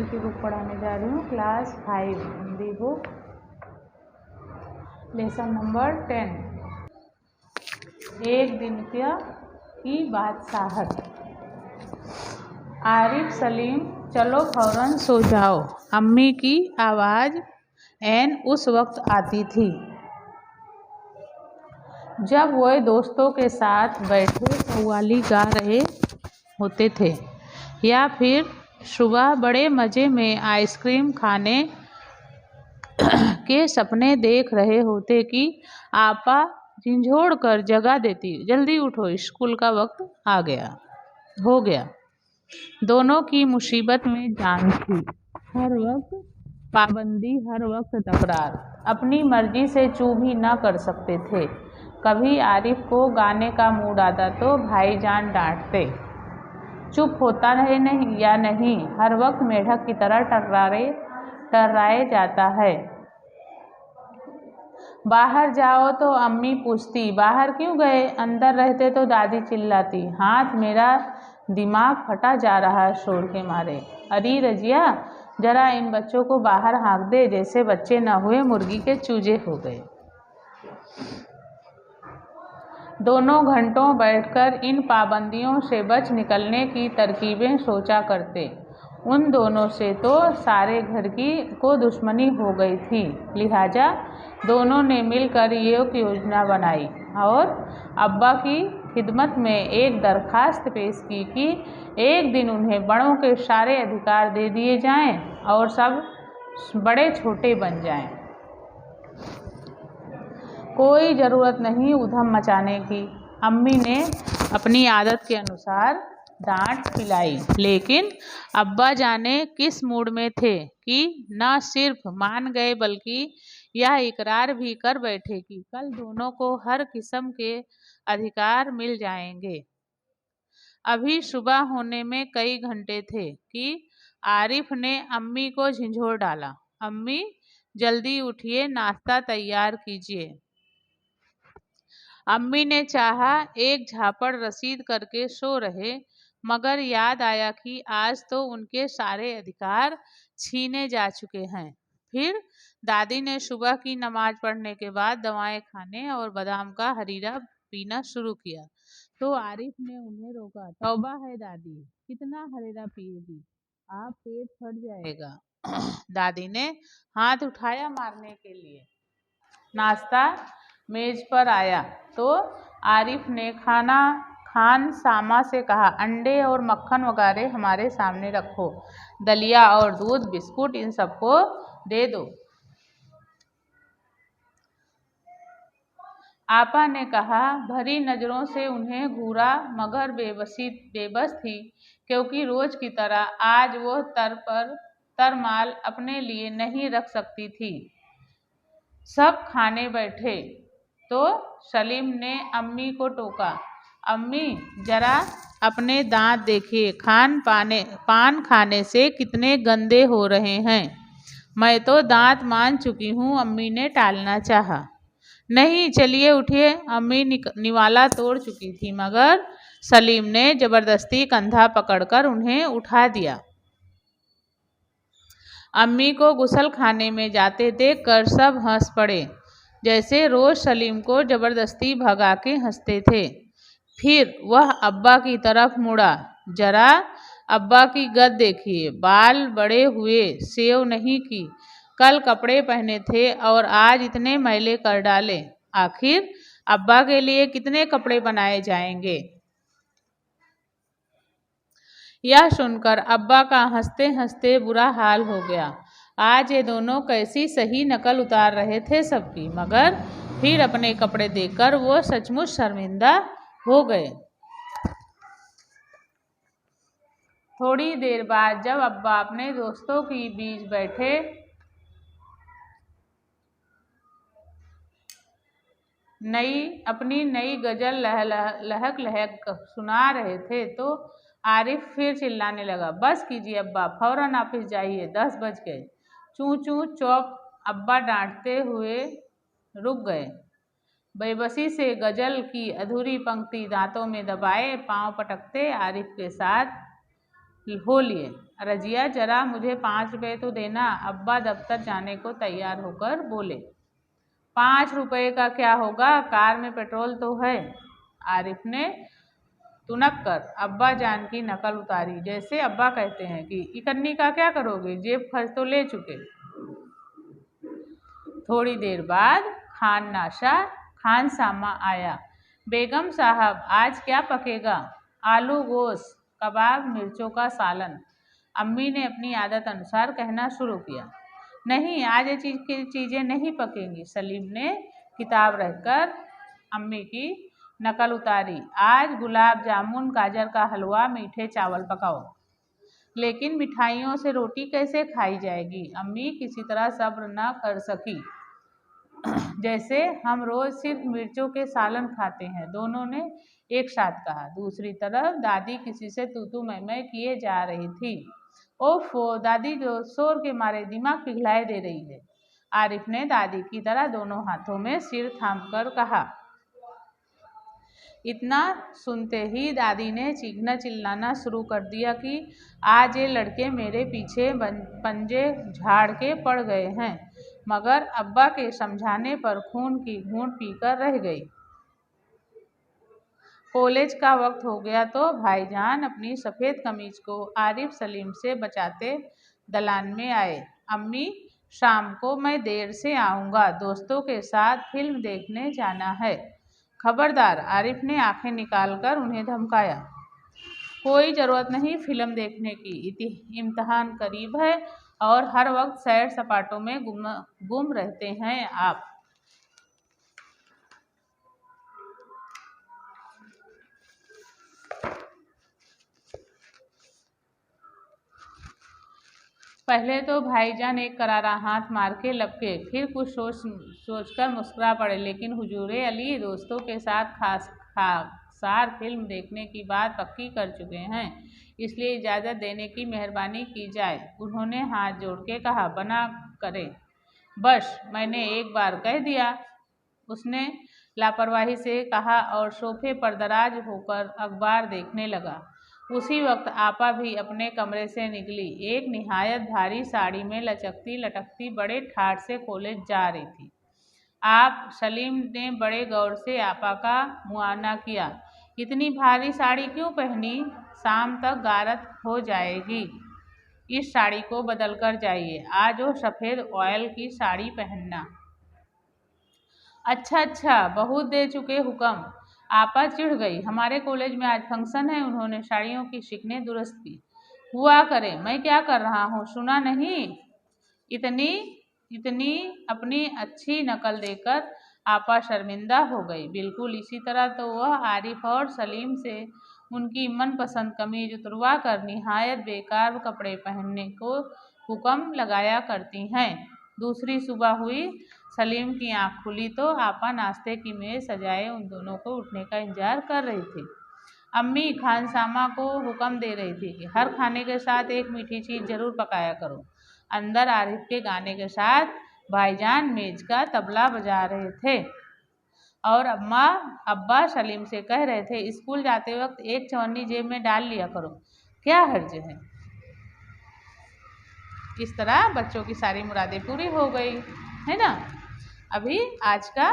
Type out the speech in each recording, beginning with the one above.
हिंदी की बुक पढ़ाने जा रही हूँ। Class 5 Hindi book, lesson number 10। एक दिन की बादशाहत। आरिफ, सलीम, चलो फौरन सो जाओ, अम्मी की आवाज़ ऐन उस वक्त आती थी जब वह दोस्तों के साथ बैठे कव्वाली गा रहे होते थे, या फिर सुबह बड़े मज़े में आइसक्रीम खाने के सपने देख रहे होते कि आपा झिंझोड़ कर जगा देती, जल्दी उठो, स्कूल का वक्त हो गया। दोनों की मुसीबत में जान थी, हर वक्त पाबंदी, हर वक्त तकरार। अपनी मर्जी से चू भी न कर सकते थे। कभी आरिफ को गाने का मूड आता तो भाईजान डांटते, चुप होता रहे नहीं या नहीं, हर वक्त मेढक की तरह टर्राए जाता है। बाहर जाओ तो अम्मी पूछती, बाहर क्यों गए? अंदर रहते तो दादी चिल्लाती। हाथ मेरा दिमाग फटा जा रहा है शोर के मारे। अरे रजिया, जरा इन बच्चों को बाहर हाँक दे, जैसे बच्चे न हुए मुर्गी के चूजे हो गए। दोनों घंटों बैठकर इन पाबंदियों से बच निकलने की तरकीबें सोचा करते। उन दोनों से तो सारे घर को दुश्मनी हो गई थी, लिहाजा दोनों ने मिलकर एक योजना बनाई और अब्बा की खिदमत में एक दरखास्त पेश की कि एक दिन उन्हें बड़ों के सारे अधिकार दे दिए जाएं और सब बड़े छोटे बन जाएं। कोई ज़रूरत नहीं उधम मचाने की। अम्मी ने अपनी आदत के अनुसार डांट खिलाई, लेकिन अब्बा जाने किस मूड में थे कि न सिर्फ मान गए बल्कि यह इकरार भी कर बैठे कि कल दोनों को हर किस्म के अधिकार मिल जाएंगे। अभी सुबह होने में कई घंटे थे कि आरिफ ने अम्मी को झिंझोड़ डाला, अम्मी जल्दी उठिए, नाश्ता तैयार कीजिए। अम्मी ने चाहा एक झापड़ रसीद करके सो रहे, मगर याद आया कि आज तो उनके सारे अधिकार छीने जा चुके हैं। फिर दादी ने सुबह की नमाज पढ़ने के बाद दवाएं खाने और बादाम का हरीरा पीना शुरू किया तो आरिफ ने उन्हें रोका। तौबा है दादी, कितना हरीरा पिएगी, आप पेट फट जाएगा। दादी ने हाथ उठाया मारने के लिए। नाश्ता मेज पर आया तो आरिफ ने खान सामा से कहा, अंडे और मक्खन वगैरह हमारे सामने रखो, दलिया और दूध, बिस्कुट, इन सबको दे दो। आपा ने कहा, भरी नजरों से उन्हें घूरा, मगर बेबस थी, क्योंकि रोज की तरह आज वो तरमाल अपने लिए नहीं रख सकती थी। सब खाने बैठे तो सलीम ने अम्मी को टोका, अम्मी जरा अपने दांत देखिए, पान खाने से कितने गंदे हो रहे हैं। मैं तो दांत मान चुकी हूँ, अम्मी ने टालना चाहा। नहीं, चलिए उठिए, अम्मी निवाला तोड़ चुकी थी, मगर सलीम ने जबरदस्ती कंधा पकड़कर उन्हें उठा दिया। अम्मी को गुसल खाने में जाते देखकर सब हंस पड़े, जैसे रोज सलीम को जबरदस्ती भगा के हंसते थे। फिर वह अब्बा की तरफ मुड़ा, जरा अब्बा की गद देखिए, बाल बड़े हुए, सेव नहीं की, कल कपड़े पहने थे और आज इतने मैले कर डाले। आखिर अब्बा के लिए कितने कपड़े बनाए जाएंगे? यह सुनकर अब्बा का हंसते हंसते बुरा हाल हो गया। आज ये दोनों कैसी सही नकल उतार रहे थे सबकी, मगर फिर अपने कपड़े देखकर वो सचमुच शर्मिंदा हो गए। थोड़ी देर बाद जब अब्बा अपने दोस्तों के बीच बैठे अपनी नई गजल लहक लहक सुना रहे थे तो आरिफ फिर चिल्लाने लगा, बस कीजिए अब्बा, फौरन ऑफिस जाइए, 10 बज गए। चू चू चौप। अब्बा डांटते हुए रुक गए। बेबसी से गजल की अधूरी पंक्ति दांतों में दबाए पांव पटकते आरिफ के साथ हो लिए। रजिया जरा मुझे 5 रुपए तो देना। अब्बा दफ्तर जाने को तैयार होकर बोले। 5 रुपए का क्या होगा, कार में पेट्रोल तो है। आरिफ ने तुनक कर अब्बा जान की नकल उतारी। जैसे अब्बा कहते हैं कि इकन्नी का क्या करोगे, जेब खर्च तो ले चुके। थोड़ी देर बाद खान सामा आया। बेगम साहब आज क्या पकेगा? आलू गोश्त, कबाब, मिर्चों का सालन। अम्मी ने अपनी आदत अनुसार कहना शुरू किया। नहीं, आज ये चीजें नहीं पकेंगी। सलीम ने किताब रखकर अम्मी की नकल उतारी। आज गुलाब जामुन, गाजर का हलवा, मीठे चावल पकाओ। लेकिन मिठाइयों से रोटी कैसे खाई जाएगी? अम्मी किसी तरह सब्र न कर सकी। जैसे हम रोज सिर्फ मिर्चों के सालन खाते हैं, दोनों ने एक साथ कहा। दूसरी तरफ दादी किसी से तू मैं किए जा रही थी। ओफो, दादी जो शोर के मारे दिमाग पिघलाए दे रही है। आरिफ ने दादी की तरह दोनों हाथों में सिर थामकर कहा। इतना सुनते ही दादी ने चीखना चिल्लाना शुरू कर दिया कि आज ये लड़के मेरे पीछे पंजे झाड़ के पड़ गए हैं। मगर अब्बा के समझाने पर खून की घूंट पीकर रह गई। कॉलेज का वक्त हो गया तो भाईजान अपनी सफ़ेद कमीज को आरिफ सलीम से बचाते दलान में आए। अम्मी, शाम को मैं देर से आऊँगा, दोस्तों के साथ फिल्म देखने जाना है। खबरदार, आरिफ ने आंखें निकालकर उन्हें धमकाया। कोई ज़रूरत नहीं फिल्म देखने की, इम्तिहान करीब है और हर वक्त सैर सपाटों में गुम रहते हैं आप। पहले तो भाईजान एक करारा हाथ मार के लपके, फिर कुछ सोचकर मुस्कुरा पड़े। लेकिन हुजूरे अली दोस्तों के साथ खाकसार फिल्म देखने की बात पक्की कर चुके हैं, इसलिए इजाज़त देने की मेहरबानी की जाए। उन्होंने हाथ जोड़ के कहा। बना करे, बस मैंने एक बार कह दिया, उसने लापरवाही से कहा और सोफे पर दराज होकर अखबार देखने लगा। उसी वक्त आपा भी अपने कमरे से निकली। एक निहायत भारी साड़ी में लचकती लटकती बड़े ठाठ से कॉलेज जा रही थी। आप सलीम ने बड़े गौर से आपा का मुआयना किया। इतनी भारी साड़ी क्यों पहनी? शाम तक गारत हो जाएगी, इस साड़ी को बदल कर जाइए। आज वो सफ़ेद ऑयल की साड़ी पहनना। अच्छा, बहुत दे चुके हुक्म। आपा चिढ़ गई। हमारे कॉलेज में आज फंक्शन है। उन्होंने साड़ियों की शिकनें दुरुस्त की। हुआ करे, मैं क्या कर रहा हूँ, सुना नहीं? इतनी अपनी अच्छी नकल देकर आपा शर्मिंदा हो गई। बिल्कुल इसी तरह तो वह आरिफ और सलीम से उनकी मनपसंद कमीज उतरवा कर निहायत बेकार कपड़े पहनने को हुक्म लगाया करती हैं। दूसरी सुबह हुई, सलीम की आंख खुली तो आपा नाश्ते की मेज सजाए उन दोनों को उठने का इंतजार कर रही थी। अम्मी खानसामा को हुक्म दे रही थी कि हर खाने के साथ एक मीठी चीज़ जरूर पकाया करो। अंदर आरिफ के गाने के साथ भाईजान मेज का तबला बजा रहे थे और अब्बा सलीम से कह रहे थे, स्कूल जाते वक्त एक चवन्नी जेब में डाल लिया करो, क्या हर्ज है। इस तरह बच्चों की सारी मुरादें पूरी हो गई, है ना। अभी आज का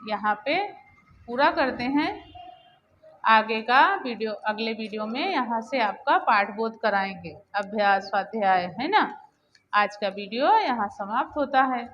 यहाँ पे पूरा करते हैं। आगे का वीडियो अगले वीडियो में यहाँ से आपका पाठबोध कराएंगे, अभ्यास स्वाध्याय, है ना। आज का वीडियो यहाँ समाप्त होता है।